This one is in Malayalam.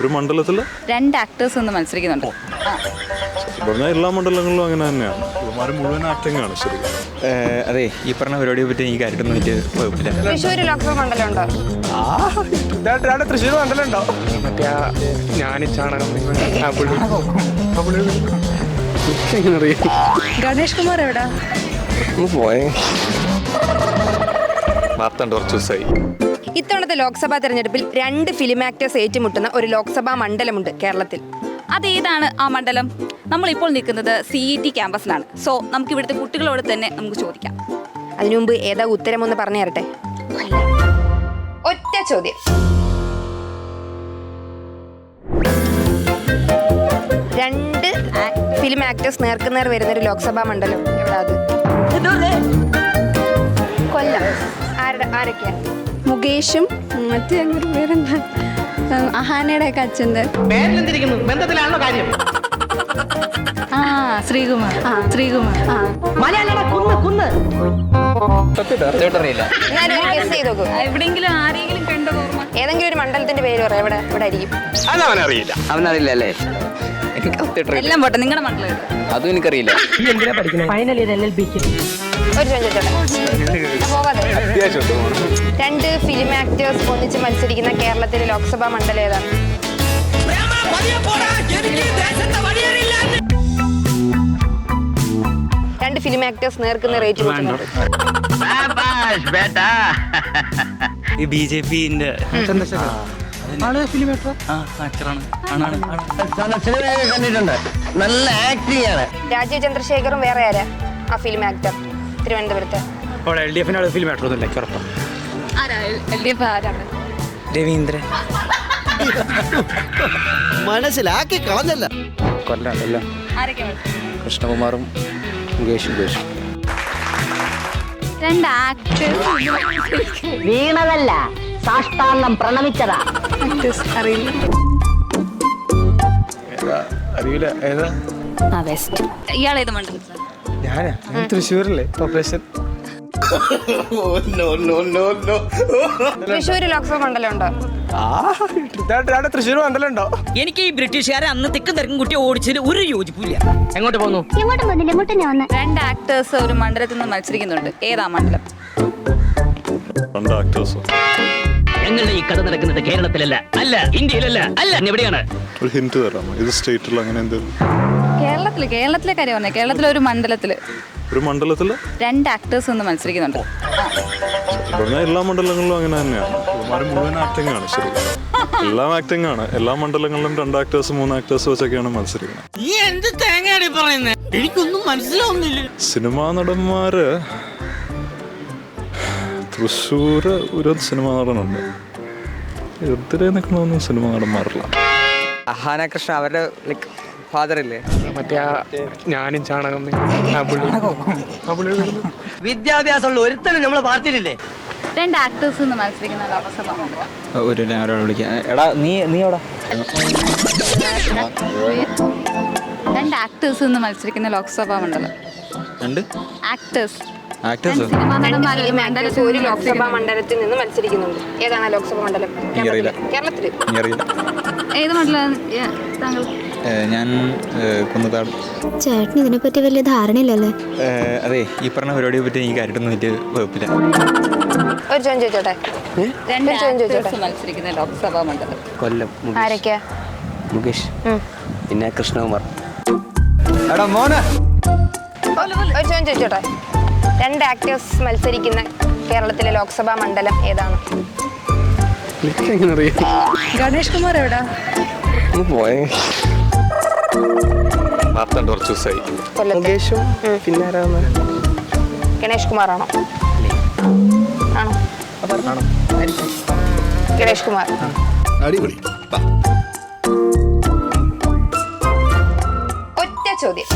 ഒരു മണ്ഡലത്തിൽ 2 ആക്ടേഴ്സ് ഒന്ന് മത്സരിക്കുന്നുണ്ട്. പറഞ്ഞാൽ എല്ലാ മണ്ഡലങ്ങളിലും അങ്ങനെ തന്നെയാണ്. ഇവന്മാർ മുഴുവൻ ആക്ടിംഗ് ആണ് ശരിക്കും. അതെ, ഈ പറഞ്ഞ പരിപാടിയെ പറ്റി എനിക്ക് കാര്യമായിട്ടൊന്നും എനിക്ക് കുഴപ്പമില്ല. തൃശ്ശൂർ ലോക്സഭ മണ്ഡലം ഉണ്ടോ? തൃശ്ശൂർ മണ്ഡലം ഉണ്ടോ? മറ്റേ ഞാൻ ചാണകം ഗണേഷ് കുമാർ എവിടാ? പോയേ വാർത്തണ്ട് കുറച്ച് ദിവസമായി. ഇത്തവണത്തെ ലോക്സഭാ തെരഞ്ഞെടുപ്പിൽ 2 ഫിലിം ആക്ടേഴ്സ് ഏറ്റുമുട്ടുന്ന ഒരു ലോക്സഭാ മണ്ഡലമുണ്ട് കേരളത്തിൽ. അതേതാണ് ആ മണ്ഡലം? നമ്മളിപ്പോൾ നിൽക്കുന്നത് CET ക്യാമ്പസിലാണ്. സോ നമുക്ക് ഇവിടുത്തെ കുട്ടികളോട് തന്നെ നമുക്ക് ചോദിക്കാം. അതിനു മുമ്പ് ഏതാ ഉത്തരമൊന്ന് പറഞ്ഞു തരട്ടെ. ഒറ്റ ചോദ്യം. 2 ഫിലിം ആക്ടേഴ്സ് നേർക്കുനേർ വരുന്നൊരു ലോക്സഭാ മണ്ഡലം എവിടാ അത്? കൊല്ലം. ആരൊക്കെയാ? മുകേഷും മറ്റേ ഒരു പേരെന്താ, അഹാനയുടെ ഒക്കെ അച്ഛൻ്റെ ബന്ധത്തിലാണല്ലോ കാര്യം. ശ്രീകുമാർ. ഞാനൊരു ഗസ് ചെയ്ത് നോക്കൂ. എവിടെയെങ്കിലും ആരെങ്കിലും കണ്ട ഓർമ്മ? ഏതെങ്കിലും ഒരു മണ്ഡലത്തിന്റെ പേര് പറയാം. ഇവിടെ ആയിരിക്കും. അവനറിയില്ല അല്ലേ? എല്ലാം പോട്ടെ, നിങ്ങളുടെ മണ്ഡലം ഏതാ? അതും എനിക്കറിയില്ല. ഫൈനൽ ഇയർ LLBക്ക്. ഒരു ചോദിച്ചോട്ടെ, പോകാതെ. 2 ഫിലിം ആക്ടേഴ്സ് ഒന്നിച്ച് മത്സരിക്കുന്ന കേരളത്തിലെ ലോക്സഭാ മണ്ഡലം ഏതാണ്? രണ്ട് ഫിലിം ആക്ടേഴ്സ് നേർക്കുന്ന റേറ്റ് BJPന്റെ കണ്ടിട്ടുണ്ട്. നല്ല ആക്ടിംഗ് ആണ്. രാജീവ് ചന്ദ്രശേഖറും വേറെ ആരാ ആ ഫിലിം ആക്ടർ തിരുവനന്തപുരത്ത്? LDF ഫിലിം ആക്ടർ ഒന്നുമില്ല, ഉറപ്പാണ്. LDF ആരാണ്? രവീന്ദ്രൻ. മനസ്സിലാക്കി കളഞ്ഞല്ല. കൊല്ലം ആരൊക്കെയാ? കൃഷ്ണകുമാറും മുകേഷും. 2 ആക്ടേഴ്സ് വീണതല്ല, സാഷ്ടാംഗം പ്രണമിച്ചതാ. അറിയില്ല. ഏതാ? ഇയാൾ ഏത് മണ്ഡലത്തിലാണ്? ഞാനാ തൃശ്ശൂരല്ലേ ഓപ്പറേഷൻ. തൃശ്ശൂർ ലോക്സഭ മണ്ഡലം ഉണ്ടോ? തൃശ്ശൂർ മണ്ഡലം ഉണ്ടോ? എനിക്ക് ഈ ബ്രിട്ടീഷുകാരെ അന്ന് തിക്കും തിരക്കും കുട്ടി ഓടിച്ചതിൽ ഒരു യോജിപ്പില്ല. എങ്ങോട്ട് പോന്നു? 2 ആക്ടേഴ്സ് ഒരു മണ്ഡലത്തിൽ നിന്ന് മത്സരിക്കുന്നുണ്ട്. ഏതാ മണ്ഡലം? 2 ആക്ടേഴ്സ്. ഞങ്ങളുടെ ഈ കഥ നടക്കുന്നത് കേരളത്തിലല്ല, അല്ല ഇന്ത്യയിലല്ല, അല്ല എവിടെയാണ്? ഒരു ഹിന്റ് തരാമോ? ഇത് സ്റ്റേറ്റിൽ അങ്ങനെ എന്തെങ്കിലും? കേരളത്തിലെ കാര്യം പറഞ്ഞേ. കേരളത്തിലെ ഒരു മണ്ഡലത്തിൽ 2 ആക്ടേഴ്സ് ഒന്ന് മത്സരിക്കുന്നുണ്ട്. പറഞ്ഞാൽ എല്ലാ മണ്ഡലങ്ങളിലും അങ്ങനെ തന്നെയാണ്. ഇവന്മാർ മുഴുവൻ ആക്ടിംഗ് ആണ് ശരിക്കും. എല്ലാം ആക്ടിംഗ് ആണ്. എല്ലാ മണ്ഡലങ്ങളിലും 2 ആക്ടേഴ്സ് 3 ആക്ടേഴ്സ് വെച്ചൊക്കെയാണ് മത്സരിക്കുന്നത്. നീ എന്ത് തേങ്ങയാണ് പറയുന്നത്? എനിക്കൊന്നും മനസ്സിലാവുന്നില്ല. സിനിമാ നടന്മാര് തൃശ്ശൂര് ഒരു സിനിമാ നടനുണ്ട്. എതിരെ നിൽക്കണമെന്നും സിനിമാ നടന്മാരില്ല. അഹാന കൃഷ്ണ അവരുടെ ഫാദർ ഇല്ലേ? മറ്റേ ഞാനും ചാണകം വിദ്യാഭ്യാസമുള്ള ഒരുത്തനും നമ്മളെ പാർട്ടിയിലില്ലേ? 2 ആക്ടേഴ്സ് ഒന്ന് മത്സരിക്കുന്ന ലോക്സഭാ മണ്ഡലം. ഒരാളെ വിളിക്കാം. എടാ നീ എവിടെ? 2 ആക്ടേഴ്സ് ഒന്ന് മത്സരിക്കുന്ന ലോക്സഭാ മണ്ഡലം. 2 ആക്ടേഴ്സ് സിനിമാ നടന്മാർ ഒരു ലോക്സഭാ മണ്ഡലത്തിൽ നിന്ന് മത്സരിക്കുന്നുണ്ട്. ഏതാണ് ലോക്സഭാ മണ്ഡലം? കേരളത്തില്. ഏത് മണ്ഡലം താങ്കൾ? ഞാൻ കുന്നത്താട്. ചേട്ടന് ഇതിനെപ്പറ്റി വലിയ ധാരണയില്ലല്ലേ? അതെ, ഈ പറഞ്ഞ പരിപാടിയെ പറ്റി എനിക്ക് കാര്യമായിട്ടൊന്നും എനിക്ക് കുഴപ്പമില്ല. ഒരു ചോദ്യം ചോദിച്ചോട്ടെ. 2 ആക്ടേഴ്സ് മത്സരിക്കുന്ന ലോക്സഭാ മണ്ഡലം. കൊല്ലം. ആരൊക്കെയാ? മുകേഷ് പിന്നെ കൃഷ്ണകുമാർ. ഒരു ചോദ്യം ചോദിച്ചോട്ടെ. 2 ആക്ടേഴ്സ് മത്സരിക്കുന്ന കേരളത്തിലെ ലോക്സഭാ മണ്ഡലം ഏതാണ്? ഗണേഷ് കുമാർ എവിടാ? പോയേ വാർത്തണ്ട് കുറച്ച് ദിവസമായി. മുകേഷും പിന്നെ ഗണേഷ് കുമാർ ആണോ? ഗണേഷ് കുമാർ. ഒറ്റ ചോദ്യം.